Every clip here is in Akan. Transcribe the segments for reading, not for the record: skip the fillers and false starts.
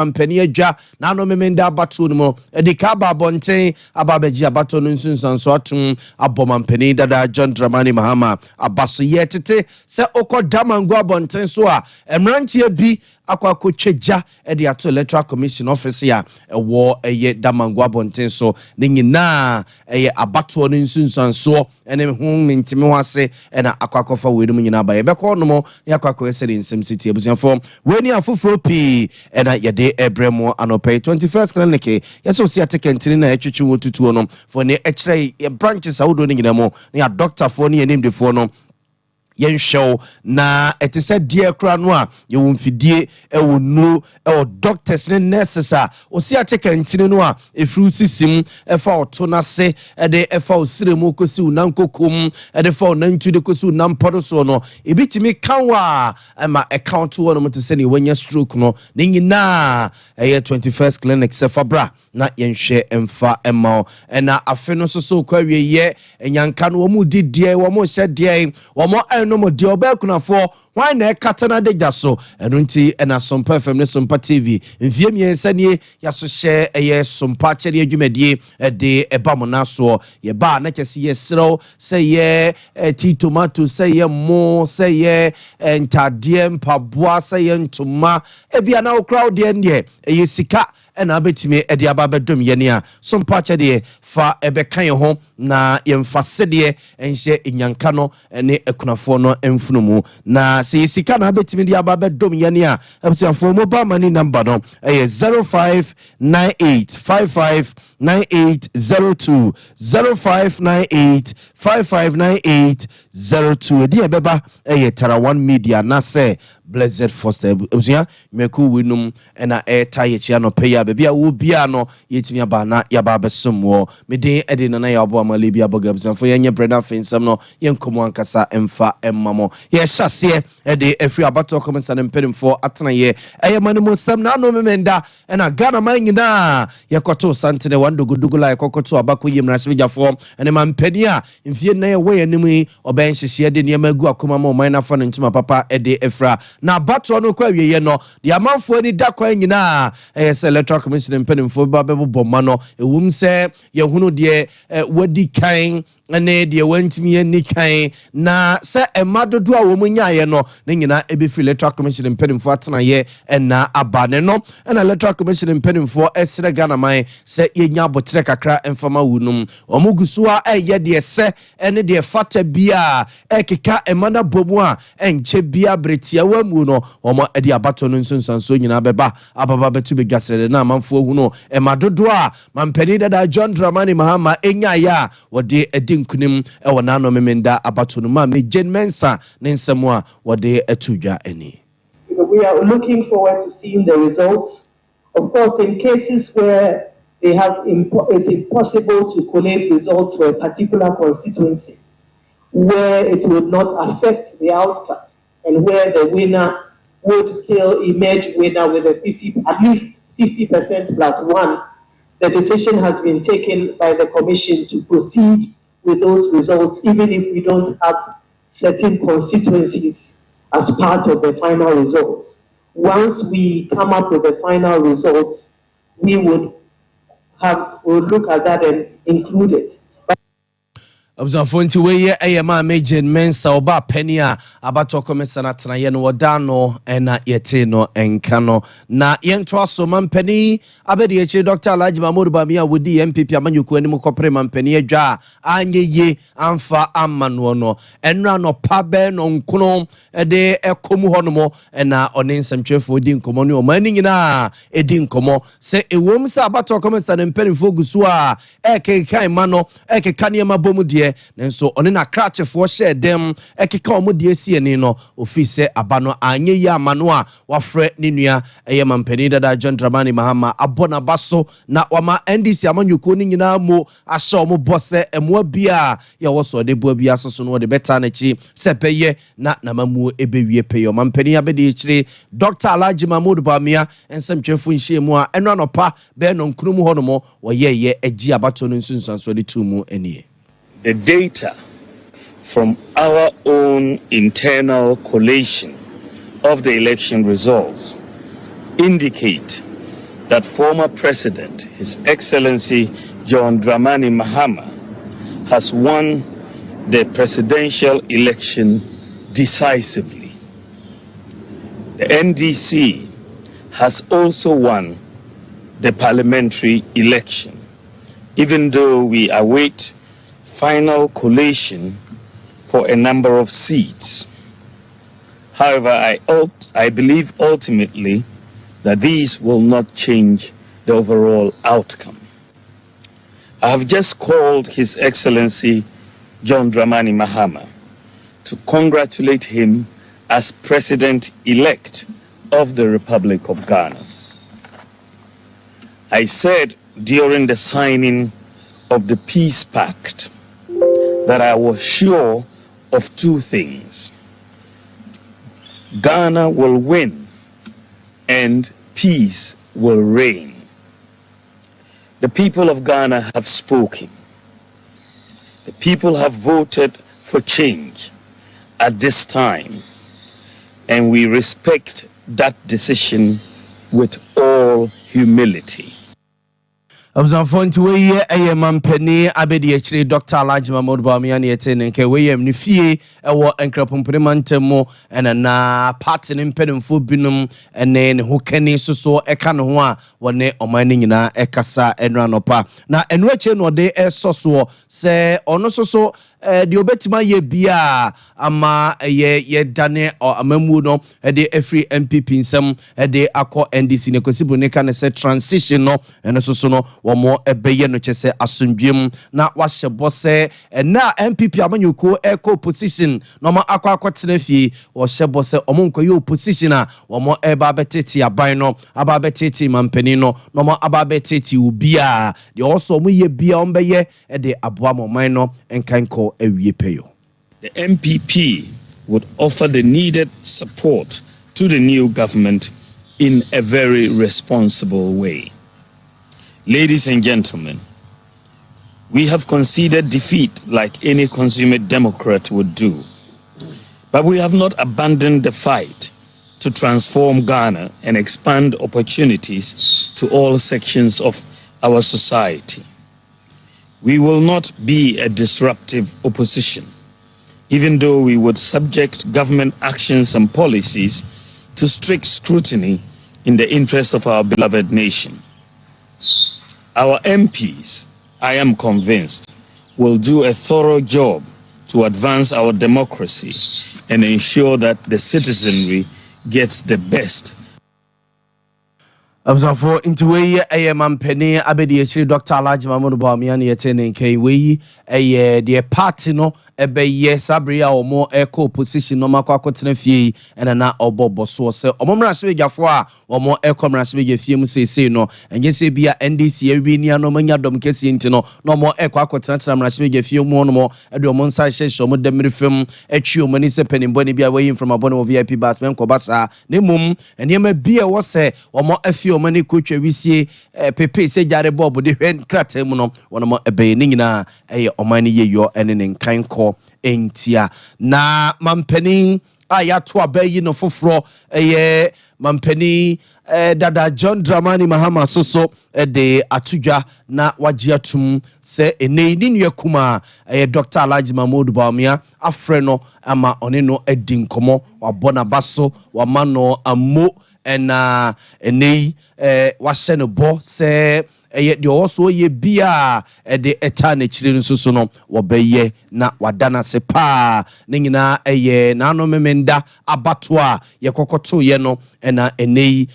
Ampeni adwa na no memenda abato no mo edika ba bonten ababeji abato no nsunsanso atum abom ampeni dada John Dramani Mahama abaso yetete se okoda mango abonten so a emrantie bi akwakocheja ede ato electoral commission office ya ewo eye damango abonten so ne nyina eye abato no nsunsanso ene ho ntimi wase ena akwakofa wedum nyina ba ye beko no mo ne akwakosere nsem city abusianfo weni afoforo pi ena yede ebremo anope 21st clinic yeso si atekentini na etwetwe wotutuo no for ne ekire branches awodo ne nyina mo ne doctor for ne name de for no yen show na etise die kra no a ye wonfidie ewonu doctors ne nurses a osi atekantini no a efru sisim efa oto na se ede efa osiremu kosi unankokom ede fa onantu de kosi unampodo so no ebitimi kanwa ma account wo no mte se ne wanya stroke no ne nyina 21st clinic se fabra na yenhwe emfa emma na afe no so kwawie ye enyanka no mu didie wo mo hye die wo mo no mo de obakunafo why na katana de jaso enunti na Sompa FM ne Sompa TV mfie miensa nie yaso hye eye Sompa chede adwumadie de ebam na so ye ba na kese ye sro se ye ti tomato se ye mo se ye ntade mpaboa se ye ntoma ebia na crowd de ne eye sika ena abetime ede ababedom ye ne a Sompa chede fa ebekan ye ho na yemfasede enhye enyanka no ne ekunafo no emfunumu na se sika na abetime de ababedom ye ne a abusianfo mobile money number no 0598559802 0598559802 de ebeba Tarawan Media na se Blessed Foster obusia meku winum na taye chia no peya bebia wo bia no yetimi aba na yaba besomwo meden ede na ya obo amale bia bogabsan fo yenye breda fensam no yenkomo ankasa emfa emmamo ye hyase ede afri abato comments na mpedimfo atena ye manimo sam na no memenda na Ghana man nyina yekoto santene wandogodugula yekoto abako yemrasebejafo ene mampani a mfie na ye we anim oben hyehye de niam agu akoma ma man na fa no ntuma papa ede efra na bato no kwa wiye no de amanfo ni da kwa nyina electoral commission mpedimfo ba bebo ma no ewum se yehunu de wadi kan ane de wantimi ani kan na se emadodo a wo munyaye no ne nyina ebefi electoral commission mpedimfo atena ye na abane no na electoral commission mpedimfo esre Ghana man se yenya botre kakra emfama wunum omuguso a eye de se ene de fata bia ekeka emana bomu a enche bia bretia wamu no omo ede abato no nsonsanso nyina beba ababa betu begasere na amanfo hu no emadodo a mampani dada John Dramani Mahama enya ya wode nkunim wana no memenda abato no ma mejen mensa nensemo wode atudwa ani. We are looking forward to seeing the results. Of course, in cases where it's impossible to collate results for a particular constituency, where it would not affect the outcome, and where the winner would still emerge winner with at least 50% plus one, the decision has been taken by the Commission to proceed with those results, even if we don't have certain constituencies as part of the final results. Once we come up with the final results, we would look at that and include it. Observanti weye ayema mejen mensa oba penia abato komesa na tena ye no wodano ena yete no enkano na yento aso mampani abedi echi Dr. Alhaji Mahmoud Bamia wodi MPP amanyuku ani mukopre mampani adwa anyeye amfa amano no enra no pabe no nkono ede ekomu honomo ena onensantwefo odi nkomo ne omani nyina edi nkomo se ewom se abato komesa na mpani fogusu a ekekan mano ekeka ne mabomu de nenso one na krachefo hye dem ekeka omode asieni no ofise abano anye ya amano a wafre ne nua mampani dada John Dramani Mahama abona baso na wama NDC amanyuko ni nyina mo ahye omo bose emwa bia ya woso de bo bia soso no de beta na chi sepeye na mamu ebewie peyo mampani abede ekire Dr. Alhaji Mahmoud Bamia ensemtwefo nhyiemu a eno anopa be no nkrumu honomo woyeye agi abato no nsunsanso de tumu enie. The data from our own internal collation of the election results indicate that former President, His Excellency John Dramani Mahama, has won the presidential election decisively. The NDC has also won the parliamentary election, even though we await final collation for a number of seats. However, I believe ultimately that these will not change the overall outcome. I have just called His Excellency John Dramani Mahama to congratulate him as President-elect of the Republic of Ghana. I said during the signing of the Peace Pact that I was sure of two things. Ghana will win and peace will reign. The people of Ghana have spoken. The people have voted for change at this time, and we respect that decision with all humility. Observe nti we ye mampani abedi achire Dr. Alhaji Mahmoud Bawumia ne yete nke we ye mnifie ewo enkrapompere ntemo ena na party ne mpedemfo binum ene ne hokani soso eka ne ho a wone omani nyina ekasa enra nopa na enu ache no de esoso se ono soso de obetima ye bia ama ye dane amamu no de every MPP nsem de akọ NDC ne kosibu ne ka ne se transition no eno soso no womo ebeye no chese asundwem na wahye bose na MPP amanyuko eco position no ma akwa fie wo hye bose omonko ye opposition a womo eba betete aban no aba betete mampani no no ma aba betete ubia de also mo ye bia ombeye de aboa moman no enkanko awie peyo. The MPP would offer the needed support to the new government in a very responsible way. Ladies and gentlemen, we have conceded defeat like any consummate democrat would do. But we have not abandoned the fight to transform Ghana and expand opportunities to all sections of our society. We will not be a disruptive opposition, even though we would subject government actions and policies to strict scrutiny in the interest of our beloved nation. Our MPs, I am convinced, will do a thorough job to advance our democracy and ensure that the citizenry gets the best. Observe into we mampani abedi achire Dr. Alhaji Mahmoud Bawumia ne yete nke we the party no ebeye sabria omo eco position no makwa kwotena fie ena na obobo so se omomra sebejafo a omo eco mra sebeje fie mu sese no enye se bia NDC ewi ni ano manya dom kesi nti no no mo eco akwotena tena mra sebeje fie mu no mo ede omo nsa hye omo demiri fem atwi omo ni se penimbo ni bia we from abone of VIP bas men ko basa ne mum enema bia wo se omo afie omo ni kotwa wisie pepe se jare bob de hwen kratem no wono mo ebe ni nyina omani yeyo ene ne nkanko entia na mampani ayato abayi no foforo mampani dada John Dramani Mahama soso de atudwa na wagiatum se eneni nuyakuma Dr. Alhaji Mahmoud Bawumia afre no ama one no edinkomo wabona baso wamano ammo ena enei wahye no bo se de also ye bia de eta na chire nso so no wobeye na wadana se pa ne nyina na no memenda abato a ye kokoto ye no ena enei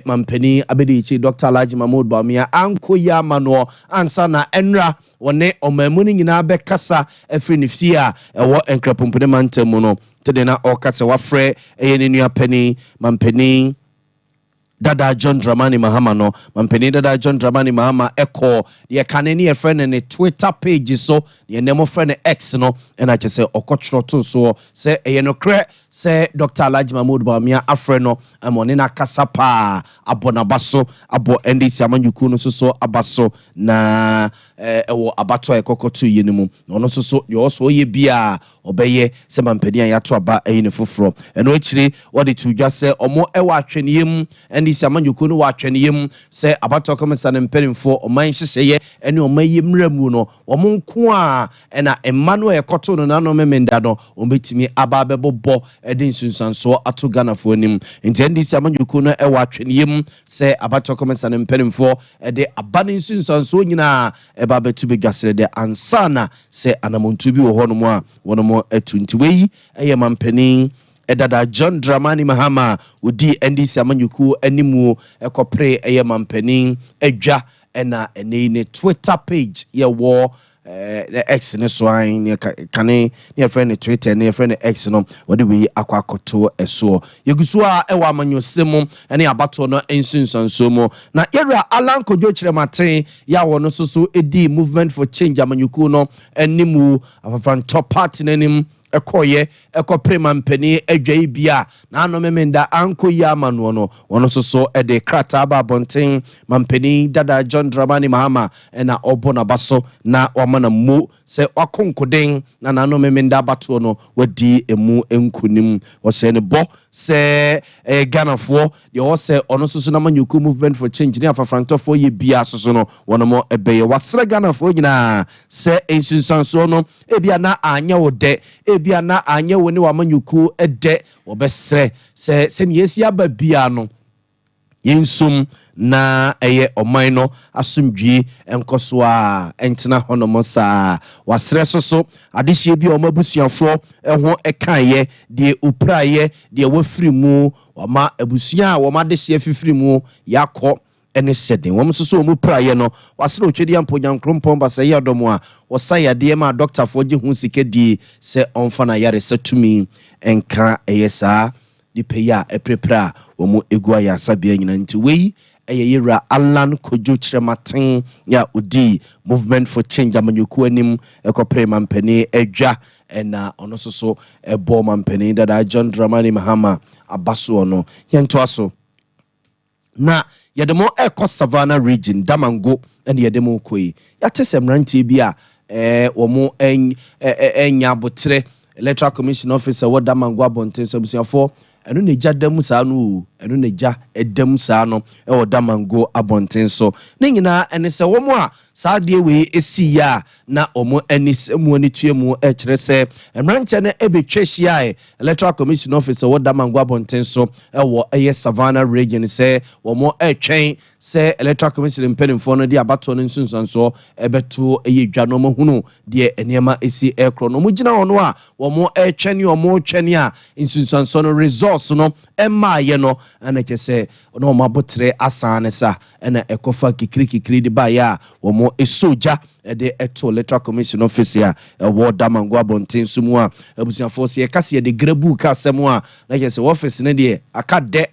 mampani abedi chi Dr. Alhaji Mahmoud Bawumia anko ya mano ansa na enra wone omamuni nyina be kasa afri ne fie a ewo enkrapompene mantamu no tede na okase wafre ne nua pani mampani Dada John Dramani Mahama no mampeni Dada John Dramani Mahama echo ye kaneni e friend ne Twitter page so ye nemo friend X no and I just say okotro to so say ye no kre se Dr. Alhaji Mahmoud Bawumia afreno amone na kasapa abonabaso abo NDC amanyuku no so abaso na ewo abato ekokoto yenimu ono so yo so ye bia obeye se mampani yato aba eyine foforo eno akire wode tudwa se omo ewa atweneyem NDC amanyuku no wa atweneyem se abato komisa ne mperimfo oman hyehyeye ene omaye mramu no omo nko a ena Emmanuel ekoto no na no memenda no ombetimi aba bebobo ede nsunsanso ato Ghana fo anim nti NDC amanyuku no ewa atweneyem se abato komisa ne mperimfo ede abane nsunsanso nyina eba betu begwasere de ansana se anamontu bi wo hono a wono etu wei eye mampanin edada John Dramani Mahama odi NDC amanyuku animu ekopre eye mampanin edwa ena ene Twitter page ye wo X ne so an ne kane ne friend Twitter ne friend X no wode we akwakoto eso yegusu a ewa amanyosem ene abato no ensunsanso mo na yera Alan Kojo Chirematen ya wono so edi movement for change amanyuku no animu afafan top party nanim ekoye ekopre mampani adwai bia na no memenda anko ya manu no wono so ede krata ba bonten mampani dada John Dramani Mahama na obona baso na wamana mu se wakonkoden na no memenda bato no wadi emu enkunim wo se ne bo se Ghana fo de wo se ono so na manyuku movement for change ni afafranto fo ye bia so no wono mo ebeye wasre Ghana fo nyina se ensunsanso no ebia na anya wode ebia na anye woni wa manyuku ede obesre se ne yesi aba bia no yensum na eye oman no asumdwi enkoso a entena honomo sa wasre so adehye bi o mabusuafo ho ekaye de upraye de wafiri mu wama abusua a wama dehye fifiri mu yakọ ene seden wom so mu praye no wasre otwedi ampo nyankrompon ba se yedomo a wosaya de ma doctor fo je hu sikedi se onfa na yare satumi enka eyesa di peya eprepra womu egua ya sabia nyina nti wei yera Alan Kojo Chirematen ya odi movement for change amanyuku anim ekopre mampani edwa ena ono so ebo mampani dada John Dramani Mahama abaso no yento aso na yedemo eko Savannah region Damango ene yedemo koi yatese mrantie bi a womo enya botre electoral commission officer wo Damango abonten so busiafo enu ne jadam saa no enu ne ja edam saa no e wo Damango abonten so ne nyina ene se wo mo a saa de we esi ya na omo eni semu ani tuemu e kire se emrante na ebetwehia electoral commission officer wo Damango abonten so e wo eye Savannah region se wo mo etwen se electoral commission impedimfo no de abato no nsunsanso ebeto eye dwa no mo hunu de enema esi ekro no mo gina ono a wo mo etwene o mo twene a nsunsanso no resource no emma ye no ana kese no mabotre asane sa ena ekofa kikiri de ba ya wo mo esoja de eto electoral commission officer wo Damango abonten sumu a abusiafo se kase de grabu ka asemu a na kese office ne de akade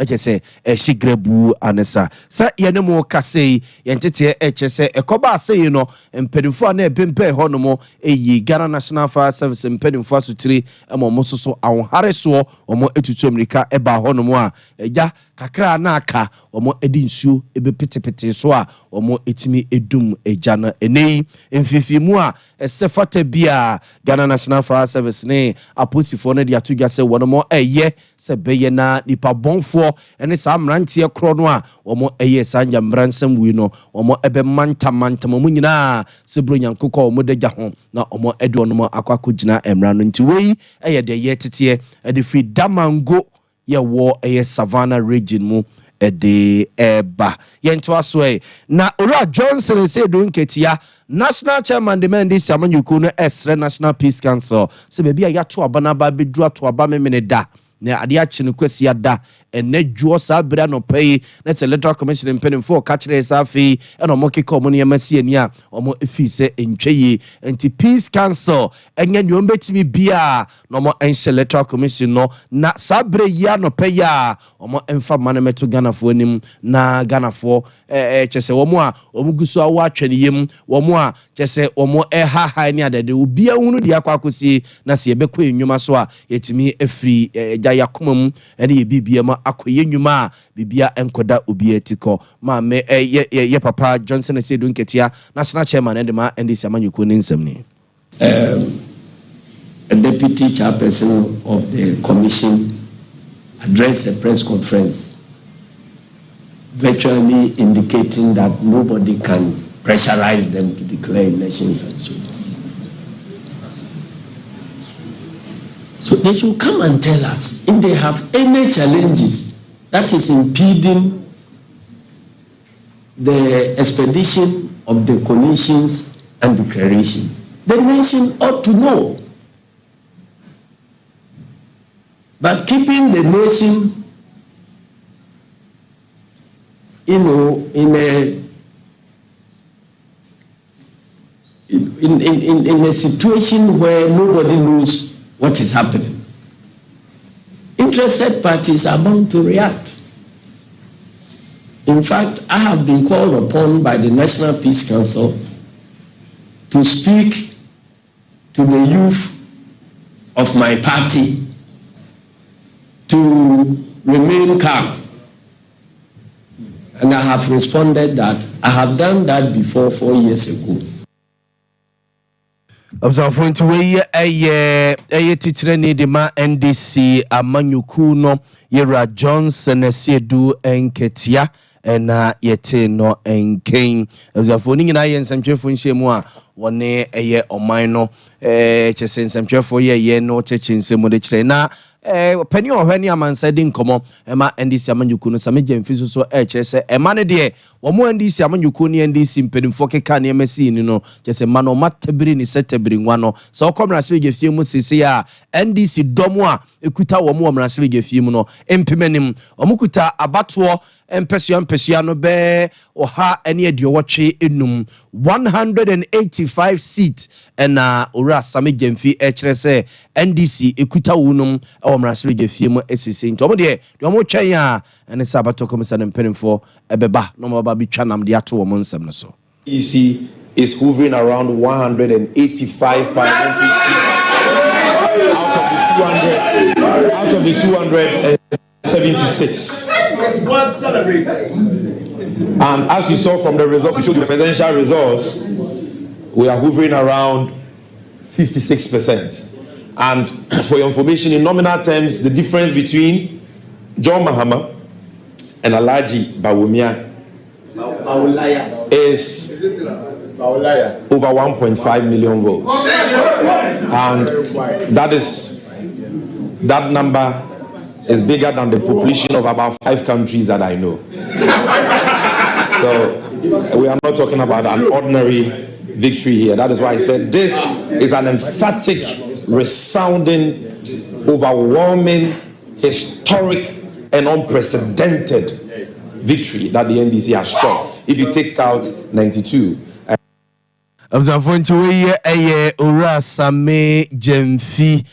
Ejese shigrabu anesa sa yene mo kasei yentete echese ekoba asei no empedimfo na ebempe ho no mo eyi Ghana National Fire Service empedimfo asutiri mo soso awonhare so omo etutu America eba ho no mo a eja kakra na aka omo edi nsuo ebe petepete so a omo etimi edum eja na enei emfifimu a esefata bia Ghana National Fire Service ne aposifo ne de atugya se wono mo eye se beye na nipa bonfo ene sa mrantie kro no a omo eye sanja mransam wi no omo ebe manta mo nyina se bro nyankokọ omo dagya ho na omo edo no akwakọ gina emra no nti wei eye de ye tete ede fi Damango ye wo eye Savannah region mu ede eba yento aso na Ora Johnson say do nketia national chairman demand this amanyuku no esre National Peace Council se be bia yato aba na ba bedru ato aba memene da na ade a chi no kwasi ada enedwo sabra no pay na se electoral commission mpenimfo ka kire safi eno mo keka omo ne masi ani a omo efi se entweye enti peace council enye nyo betimi bia no mo ense electoral commission no na sabre ya no pay ya omo emfa mane meto ganafo anim na ganafo chese omo a omo guso awo atwene yem omo a chese omo ha ni adede obi ahunu dia kwakosi na se yebekọ enwuma so a yetimi efri gya yakomam ene ye bibia ma akoye enwuma a bibia enkoda obi etiko ma me ye papa Johnson Esedu Nketia national chairman and ma NDC amanyuko ne nsem ni a deputy chairperson of the commission addressed a press conference virtually indicating that nobody can pressurize them to declare elections and so on. So they should come and tell us if they have any challenges that is impeding the expedition of the collations and declaration. The nation ought to know. But keeping the nation, in a situation where nobody knows what is happening, interested parties are bound to react. In fact, I have been called upon by the National Peace Council to speak to the youth of my party to remain calm. And I have responded that I have done that before 4 years ago. Observe to we a teacher need ma NDC amanyuku no Yera Johnson Esedu Nketia na yete no enken observe ni nyina ye nsɛmtwefo nhyiemu a wone eye ɔman no kyese nsɛmtwefo ye no cheche nsɛmu de kyerɛ na pani ohwani amansa di nkomo ema NDC amanyuku no sameje mfiso so kyerɛ sɛ ema ne de wo mo NDC amanyuku ne NDC mpenimfo keka ne emasi ni no kyese ma no matabiri ni setabiri nwa no sɛ okomra se ge fie mu sisi a NDC domo a ekuta wo mo omra se ge fie mu no empemenim omukuta abato empesua no be oha ene aduowotwe enum 185 seats na ora sameje mfi kyerɛ sɛ NDC ekuta wonum omrasere gefie mu esisi nto mo de mo twen a ene sabato komisan mpenimfo ebeba no mo ba bitwa nam de ato wo mo nsem no so EC is hovering around 185 parliamentary seats out of the 276. And as you saw from the results, we showed the presidential results, we are hovering around 56%. And for your information, in nominal terms, the difference between John Mahama and Alhaji Bawumia is over 1.5 million votes. And that number is bigger than the population of about 5 countries that I know. So we are not talking about an ordinary victory here. That is why I said this is an emphatic, resounding, overwhelming, historic, and unprecedented victory that the NDC has struck. If you take out 92. Ura Same Jemfi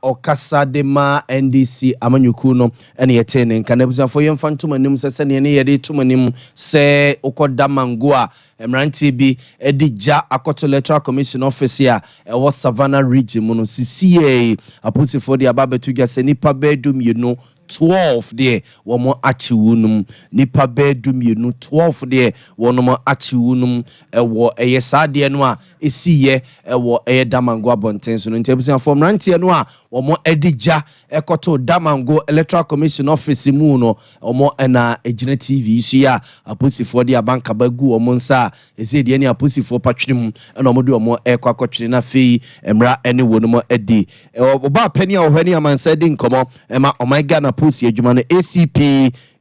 okasa de ma NDC amanyuku no ene yetene nka na busa for yemfa ntomanim sese ne yede tomanim se okoda mango a emrantie bi edija akoto electoral commission office a ewo Savannah region mu no CCA aposifo de ababetu gya se nipa bedum yenu 12 there womo achiwunum nipa bedum yenu 12 there wono achiwunum ewo eyesade no a esiye ewo damango abonten so no ntebusia for mrantie no a womo edija ekoto damango electoral commission office mu no womo na ejina TV so ya aposifo de abanka bagu womo nsa ese de ne aposifo patwem na womo de womo ekwakwatwere na fei emra ene wono edi oba pani a ohwani amansa di nkomo ema omaiga na posi adwuma no ACP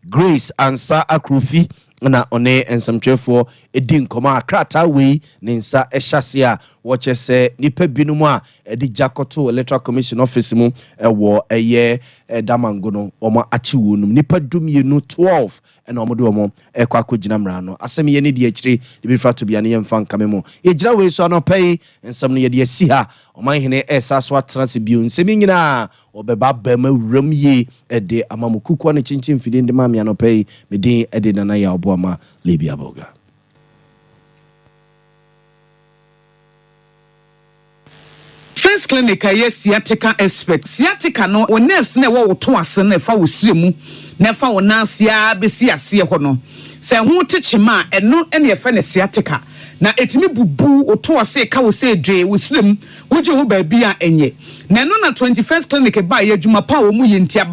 Grace Ansa Akrufi na one ensamtwefo edi nkoma akrata wei ne nsa ehase a woche se nipa binum a edi jakoto electoral commission office mu ewo eye damango no omo achi wonum nipa dumienu 12 ena omo de omo ekwa akogina mra no asem ye ne de akire de bi frato bia ne yemfa nkame mu ye gira wei so anopai ensam no ye de asi ha oman hene esaso atrase bio nsem nyina obeba bama wuram ye ede amamukuku ne chinchin fide de mamia no pai medin ede nana ya oboama Libya Boga. First clinic a yes sciatica expert. Sciatica no o nerves na wo to ase na fa wo siremu na fa wo nansia besi ase ho no. Se ho techema eno ene ye fa ne sciatica na etimi bubu o to ase ka wo se dwe wo sirem wo je ho ba bia enye. Na no na 21st clinic ba ye adwuma pa wo mu ye ntia